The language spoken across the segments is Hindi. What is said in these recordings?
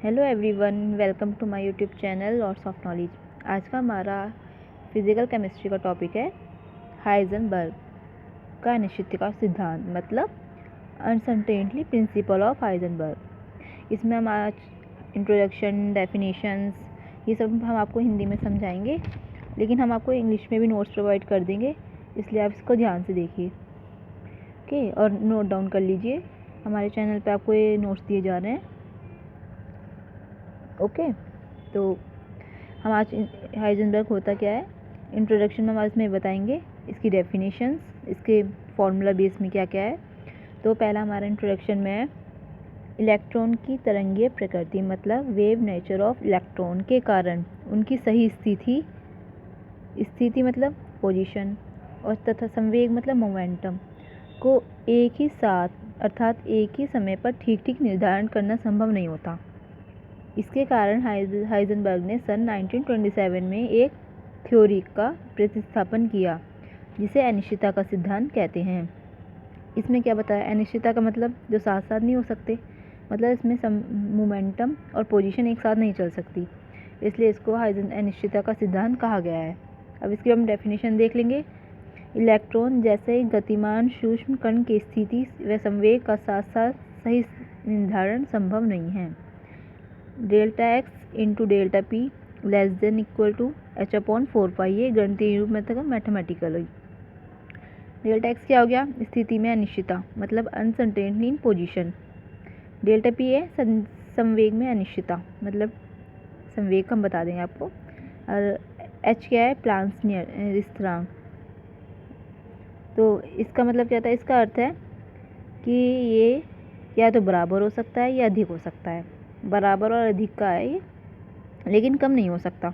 Hello everyone, welcome to my YouTube channel lots of knowledge. आज का हमारा फिज़िकल केमिस्ट्री का टॉपिक है हाइजेनबर्ग का अनिश्चितता सिद्धांत, मतलब अनसर्टेनिटी प्रिंसिपल ऑफ हाइजेनबर्ग। इसमें हम आज इंट्रोडक्शन, डेफिनेशंस, ये सब हम आपको हिंदी में समझाएंगे, लेकिन हम आपको इंग्लिश में भी नोट्स प्रोवाइड कर देंगे, इसलिए आप इसको ध्यान से देखिए। ओके, और नोट डाउन कर लीजिए, हमारे चैनल पे आपको ये नोट्स दिए जा रहे हैं। ओके, तो हम आज हाइजेनबर्ग होता क्या है, इंट्रोडक्शन में हम आज में बताएंगे, इसकी डेफिनेशंस, इसके फॉर्मूला बेस में क्या क्या है। तो पहला हमारा इंट्रोडक्शन में है इलेक्ट्रॉन की तरंगीय प्रकृति, मतलब वेव नेचर ऑफ इलेक्ट्रॉन के कारण उनकी सही स्थिति मतलब पोजीशन, और तथा संवेग मतलब मोमेंटम को एक ही साथ अर्थात एक ही समय पर ठीक ठीक निर्धारण करना संभव नहीं होता। इसके कारण हाइजेनबर्ग ने सन 1927 में एक थ्योरी का प्रतिस्थापन किया, जिसे अनिश्चितता का सिद्धांत कहते हैं। इसमें क्या बताया, अनिश्चितता का मतलब जो साथ साथ नहीं हो सकते, मतलब इसमें मोमेंटम और पोजीशन एक साथ नहीं चल सकती, इसलिए इसको अनिश्चितता का सिद्धांत कहा गया है। अब इसकी हम डेफिनेशन देख लेंगे। इलेक्ट्रॉन जैसे गतिमान सूक्ष्म कण की स्थिति व संवेग का साथ साथ सही निर्धारण संभव नहीं है। Delta x into delta p less than equal to h upon 4 pi, ये गणितीय रूप में तक मैथमेटिकली। डेल्टा एक्स क्या हो गया, स्थिति में अनिश्चितता मतलब अनसर्टेनिटी इन पोजीशन। डेल्टा पी है संवेग में अनिश्चितता, मतलब संवेग हम बता देंगे आपको। और एच क्या है, प्लांक्स स्थिरांक। तो इसका मतलब क्या था, इसका अर्थ है कि ये या तो बराबर हो सकता है या अधिक हो सकता है। बराबर और अधिक का है ये, लेकिन कम नहीं हो सकता।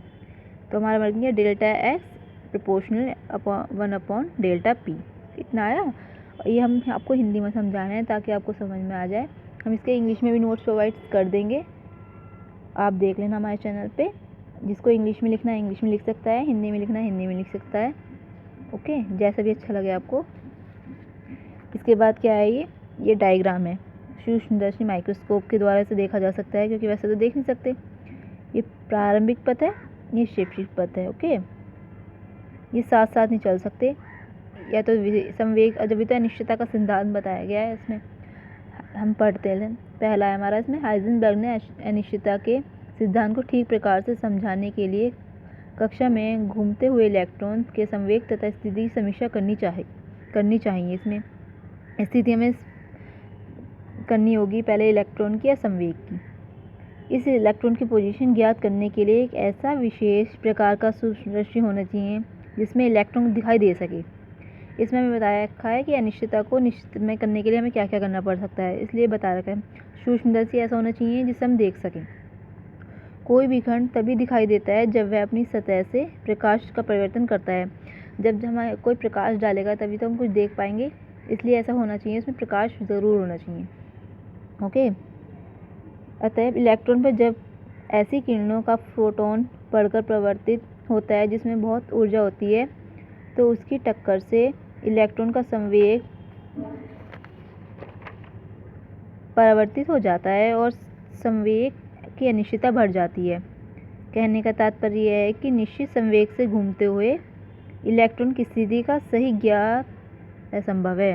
तो हमारा बन गया delta x proportional 1 upon delta P. इतना आया, और ये हम आपको हिंदी में समझा रहे हैं ताकि आपको समझ में आ जाए। हम इसके इंग्लिश में भी नोट्स प्रोवाइड कर देंगे, आप देख लेना हमारे चैनल पे। जिसको इंग्लिश में लिखना है इंग्लिश में लिख सकता है, हिंदी में लिखना है हिंदी में लिख सकता है। ओके, जैसा भी अच्छा लगे आपको। इसके बाद क्या है, ये डायग्राम है, सूक्ष्मदर्शी माइक्रोस्कोप के द्वारा इसे देखा जा सकता है, क्योंकि वैसे तो देख नहीं सकते। ये प्रारंभिक पथ है, ये शैक्षिक पथ है। ओके, ये साथ साथ नहीं चल सकते, या तो संवेग, जब तो अनिश्चितता का सिद्धांत बताया गया है, इसमें हम पढ़ते हैं। पहला है हमारा, इसमें हाइजेनबर्ग ने अनिश्चितता के सिद्धांत को ठीक प्रकार से समझाने के लिए कक्षा में घूमते हुए इलेक्ट्रॉन के संवेग तथा स्थिति की समीक्षा करनी चाहिए। इसमें स्थिति हमें करनी होगी पहले इलेक्ट्रॉन की या संवेग की। इस इलेक्ट्रॉन की पोजीशन ज्ञात करने के लिए एक ऐसा विशेष प्रकार का सूक्ष्मदर्शी होना चाहिए जिसमें इलेक्ट्रॉन दिखाई दे सके। इसमें हमें बताया रखा है कि अनिश्चितता को निश्चित में करने के लिए हमें क्या क्या करना पड़ सकता है, इसलिए बता रखा है। सूक्ष्मदर्शी ऐसा होना चाहिए जिससे हम देख सकें। कोई भी खंड तभी दिखाई देता है जब वह अपनी सतह से प्रकाश का परिवर्तन करता है। जब हमारे कोई प्रकाश डालेगा तभी तो हम कुछ देख पाएंगे, इसलिए ऐसा होना चाहिए, इसमें प्रकाश ज़रूर होना चाहिए। ओके, अतएव इलेक्ट्रॉन पर जब ऐसी किरणों का फोटोन पड़कर प्रवर्तित होता है जिसमें बहुत ऊर्जा होती है, तो उसकी टक्कर से इलेक्ट्रॉन का संवेग परावर्तित हो जाता है और संवेग की अनिश्चितता बढ़ जाती है। कहने का तात्पर्य यह है कि निश्चित संवेग से घूमते हुए इलेक्ट्रॉन की स्थिति का सही ज्ञात असंभव है।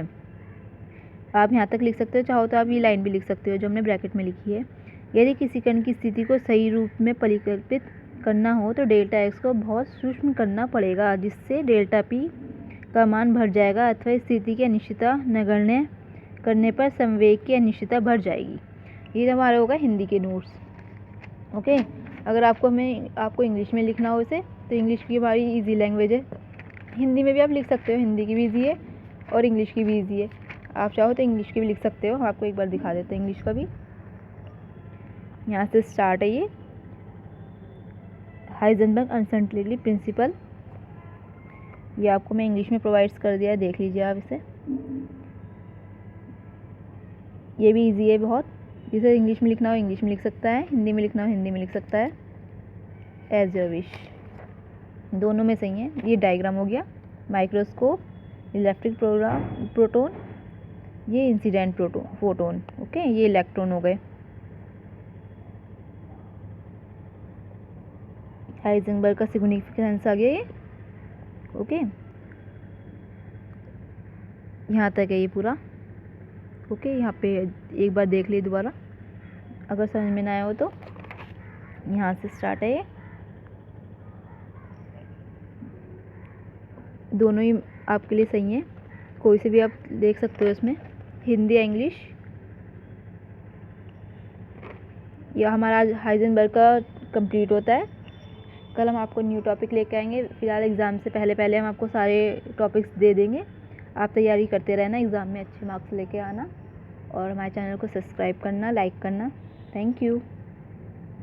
आप यहाँ तक लिख सकते हो, चाहो तो आप ये लाइन भी लिख सकते हो जो हमने ब्रैकेट में लिखी है। यदि किसी कण की स्थिति को सही रूप में परिकल्पित करना हो तो डेल्टा एक्स को बहुत सूक्ष्म करना पड़ेगा, जिससे डेल्टा पी का मान बढ़ जाएगा अथवा स्थिति की अनिश्चितता नगण्य करने पर संवेग की अनिश्चितता बढ़ जाएगी। ये हमारा होगा हिंदी के नोट्स। ओके, अगर आपको इंग्लिश में लिखना हो इसे, तो इंग्लिश की हमारी इजी लैंग्वेज है, हिंदी में भी आप लिख सकते हो, हिंदी की भी इजी है और इंग्लिश की भी इजी है। आप चाहो तो इंग्लिश की भी लिख सकते हो, हम आपको एक बार दिखा देते हैं इंग्लिश का भी। यहाँ से स्टार्ट है ये हाइजेनबर्ग अनसर्टेनिटी प्रिंसिपल, ये आपको मैं इंग्लिश में प्रोवाइड्स कर दिया है, देख लीजिए आप इसे। ये भी इजी है बहुत, जिसे इंग्लिश में लिखना हो इंग्लिश में लिख सकता है, हिंदी में लिखना हो हिंदी में लिख सकता है, एज योर विश, दोनों में सही है। ये डायग्राम हो गया, माइक्रोस्कोप, इलेक्ट्रिक प्रोटॉन, ये इंसिडेंट फोटोन। ओके, ये इलेक्ट्रॉन हो गए। हाइजेनबर्ग का सिग्निफिकेंस आ गया ये। ओके, यहाँ तक है ये पूरा। ओके, यहाँ पे एक बार देख लिए दोबारा, अगर समझ में ना आया हो तो। यहाँ से स्टार्ट है ये, दोनों ही आपके लिए सही हैं, कोई से भी आप देख सकते हो इसमें, हिंदी या इंग्लिश। यह हमारा आज हाइजेनबर्ग का कंप्लीट होता है। कल हम आपको न्यू टॉपिक लेके आएंगे। फ़िलहाल एग्ज़ाम से पहले पहले हम आपको सारे टॉपिक्स दे देंगे। आप तैयारी करते रहना, एग्ज़ाम में अच्छे मार्क्स लेके आना, और हमारे चैनल को सब्सक्राइब करना, लाइक करना। Thank you.